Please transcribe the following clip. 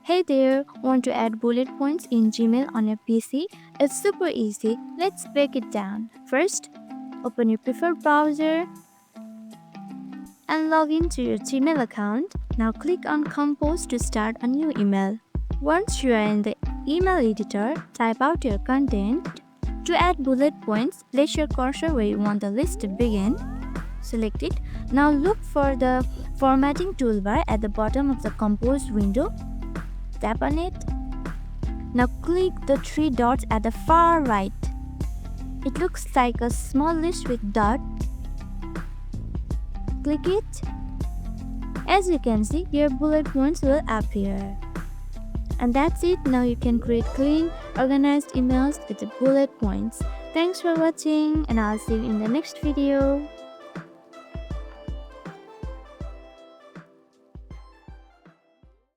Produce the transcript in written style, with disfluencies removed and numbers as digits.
Hey there, want to add bullet points in Gmail on your PC? It's super easy. Let's break it down. First, open your preferred browser and log into your Gmail account. Now click on Compose to start a new email. Once you are in the email editor, type out your content. To add bullet points, place your cursor where you want the list to begin. Select it. Now look for the formatting toolbar at the bottom of the Compose window. Tap on it. Now click the three dots at the far right. It looks like a small list with dot. Click it. As you can see, your bullet points will appear. And that's it. Now you can create clean, organized emails with the bullet points. Thanks for watching, and I'll see you in the next video.